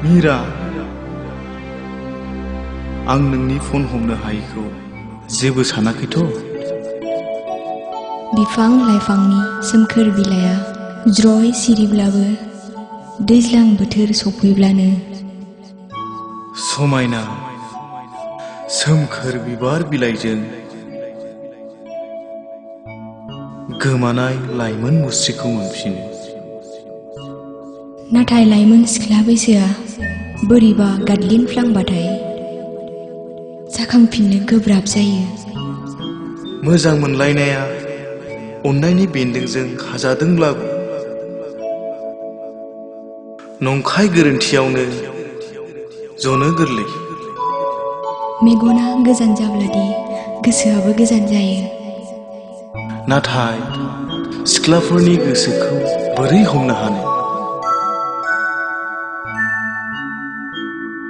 मीरा, आं नोंनि फन हमनो हायैखौ जेबो सानाखैथ'? बिफां लाइफांनि सोमखोर बिलाइया ज्रय सिरिब्लाबो दैज्लां बोथोर सफैब्लानो समायना सोमखोर बिबार बिलाइजों गोमानाय लाइमोन मुस्रिखौ मोनफिनो। नाथाय लाइमोन सिख्ला बैसोआ बोरैबा गादलिनफ्लांबाथाय जाखांफिननो गोब्राब जायो। मोजां मोनलायनाया अननायनि बेन्दोंजों खाजादोंब्लाबो नंखाय गोरोन्थियावनो जनो गोरलै। मेगना गोजान जाब्लादि गोसोआबो गोजान जायो। नाथाय सिख्लाफोरनि गोसोखौ बोरै हमनो हानो?